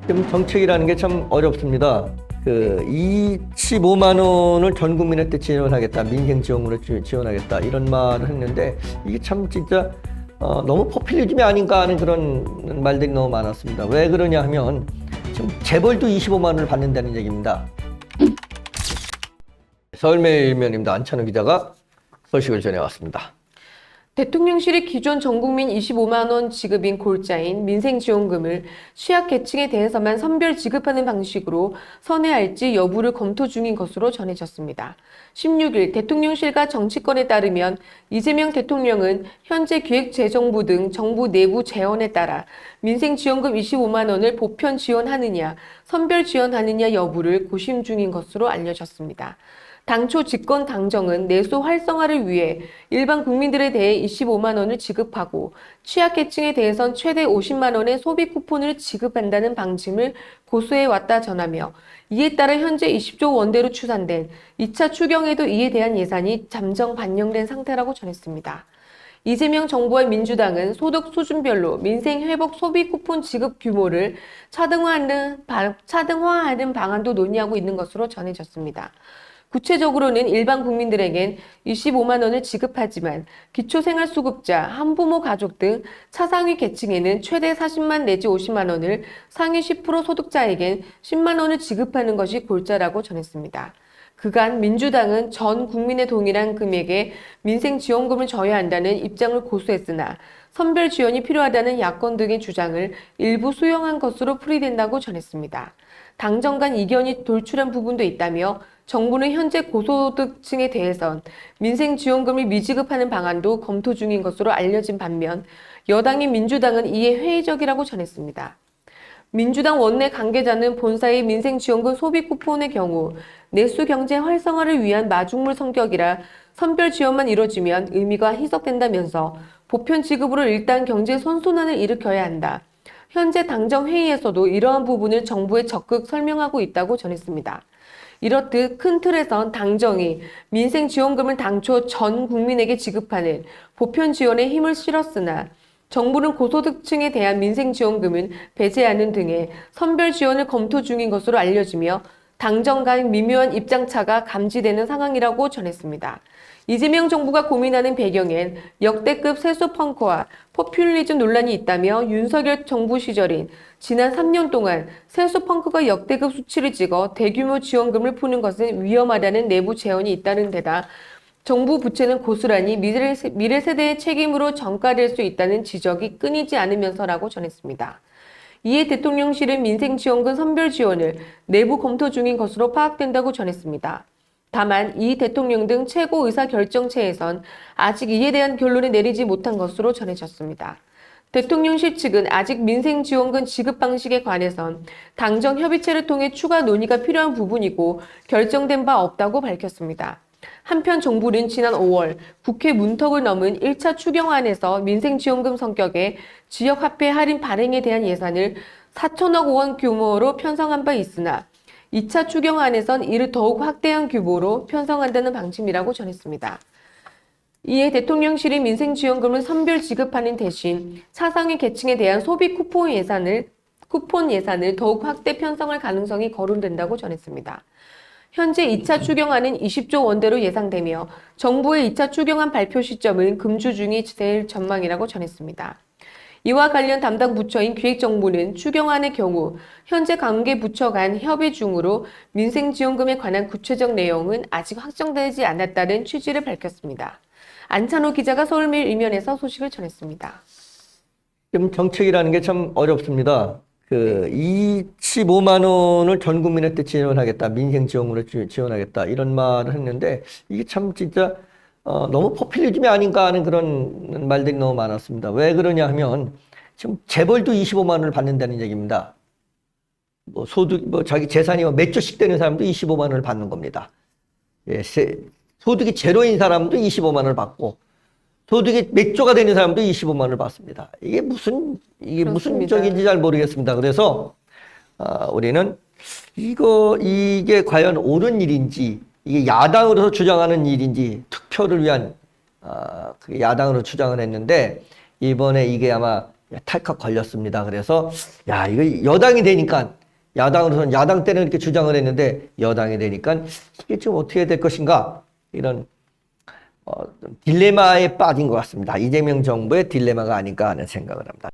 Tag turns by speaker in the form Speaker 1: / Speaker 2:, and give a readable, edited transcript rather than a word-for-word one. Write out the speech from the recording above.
Speaker 1: 지금 정책이라는 게 참 어렵습니다. 25만 원을 전 국민한테 지원하겠다, 민생 지원으로 지원하겠다 이런 말을 했는데 이게 참 진짜 너무 포퓰리즘이 아닌가 하는 그런 말들이 너무 많았습니다. 왜 그러냐 하면 지금 재벌도 25만 원을 받는다는 얘기입니다. 서울매일면입니다. 안찬호 기자가 소식을 전해왔습니다.
Speaker 2: 대통령실이 기존 전국민 25만 원 지급인 골자인 민생지원금을 취약계층에 대해서만 선별 지급하는 방식으로 선회할지 여부를 검토 중인 것으로 전해졌습니다. 16일 대통령실과 정치권에 따르면 이재명 대통령은 현재 기획재정부 등 정부 내부 제언에 따라 민생지원금 25만 원을 보편 지원하느냐, 선별 지원하느냐 여부를 고심 중인 것으로 알려졌습니다. 당초 집권 당정은 내수 활성화를 위해 일반 국민들에 대해 25만 원을 지급하고 취약계층에 대해선 최대 50만 원의 소비 쿠폰을 지급한다는 방침을 고수해왔다 전하며 이에 따라 현재 20조 원대로 추산된 2차 추경에도 이에 대한 예산이 잠정 반영된 상태라고 전했습니다. 이재명 정부와 민주당은 소득 수준별로 민생회복 소비 쿠폰 지급 규모를 차등화하는 방안도 논의하고 있는 것으로 전해졌습니다. 구체적으로는 일반 국민들에겐 25만 원을 지급하지만 기초생활수급자, 한부모 가족 등 차상위 계층에는 최대 40만 내지 50만 원을, 상위 10% 소득자에겐 10만 원을 지급하는 것이 골자라고 전했습니다. 그간 민주당은 전 국민의 동일한 금액의 민생지원금을 져야 한다는 입장을 고수했으나 선별 지원이 필요하다는 야권 등의 주장을 일부 수용한 것으로 풀이된다고 전했습니다. 당정 간 이견이 돌출한 부분도 있다며 정부는 현재 고소득층에 대해선 민생지원금을 미지급하는 방안도 검토 중인 것으로 알려진 반면 여당인 민주당은 이에 회의적이라고 전했습니다. 민주당 원내 관계자는 본사의 민생지원금 소비 쿠폰의 경우 내수 경제 활성화를 위한 마중물 성격이라 선별 지원만 이뤄지면 의미가 희석된다면서 보편 지급으로 일단 경제 선순환을 일으켜야 한다. 현재 당정 회의에서도 이러한 부분을 정부에 적극 설명하고 있다고 전했습니다. 이렇듯 큰 틀에선 당정이 민생지원금을 당초 전 국민에게 지급하는 보편 지원에 힘을 실었으나 정부는 고소득층에 대한 민생지원금은 배제하는 등의 선별 지원을 검토 중인 것으로 알려지며 당정 간 미묘한 입장차가 감지되는 상황이라고 전했습니다. 이재명 정부가 고민하는 배경엔 역대급 세수 펑크와 포퓰리즘 논란이 있다며 윤석열 정부 시절인 지난 3년 동안 세수 펑크가 역대급 수치를 찍어 대규모 지원금을 푸는 것은 위험하다는 내부 제언이 있다는 데다 정부 부채는 고스란히 미래 세대의 책임으로 전가될 수 있다는 지적이 끊이지 않으면서라고 전했습니다. 이에 대통령실은 민생지원금 선별 지원을 내부 검토 중인 것으로 파악된다고 전했습니다. 다만 이 대통령 등 최고 의사결정체에선 아직 이에 대한 결론을 내리지 못한 것으로 전해졌습니다. 대통령실 측은 아직 민생지원금 지급 방식에 관해선 당정 협의체를 통해 추가 논의가 필요한 부분이고 결정된 바 없다고 밝혔습니다. 한편 정부는 지난 5월 국회 문턱을 넘은 1차 추경안에서 민생지원금 성격의 지역화폐 할인 발행에 대한 예산을 4천억 원 규모로 편성한 바 있으나 2차 추경안에선 이를 더욱 확대한 규모로 편성한다는 방침이라고 전했습니다. 이에 대통령실이 민생지원금을 선별 지급하는 대신 차상위 계층에 대한 소비 쿠폰 예산을 더욱 확대 편성할 가능성이 거론된다고 전했습니다. 현재 2차 추경안은 20조 원대로 예상되며 정부의 2차 추경안 발표 시점은 금주 중이 될 전망이라고 전했습니다. 이와 관련 담당 부처인 기획정보는 추경안의 경우 현재 관계 부처 간 협의 중으로 민생지원금에 관한 구체적 내용은 아직 확정되지 않았다는 취지를 밝혔습니다. 안찬호 기자가 서울매일면에서 소식을 전했습니다.
Speaker 1: 지금 정책이라는 게 참 어렵습니다. 25만 원을 전 국민한테 지원하겠다, 민생 지원으로 지원하겠다 이런 말을 했는데 이게 참 진짜 너무 포퓰리즘이 아닌가 하는 그런 말들이 너무 많았습니다. 왜 그러냐 하면 지금 재벌도 25만 원을 받는다는 얘기입니다. 자기 재산이 몇 조씩 되는 사람도 25만 원을 받는 겁니다. 예, 소득이 제로인 사람도 25만 원을 받고 소득이 몇 조가 되는 사람도 25만 원을 받습니다. 이게 무슨 적인지 잘 모르겠습니다. 그래서 우리는 이게 과연 옳은 일인지, 이게 야당으로서 주장하는 일인지, 투표를 위한 야당으로 주장을 했는데 이번에 이게 아마 탈칵 걸렸습니다. 그래서 야 이거 여당이 되니까 야당으로서는 야당 때는 이렇게 주장을 했는데 여당이 되니까 이게 지금 어떻게 될 것인가 이런 딜레마에 빠진 것 같습니다. 이재명 정부의 딜레마가 아닌가 하는 생각을 합니다.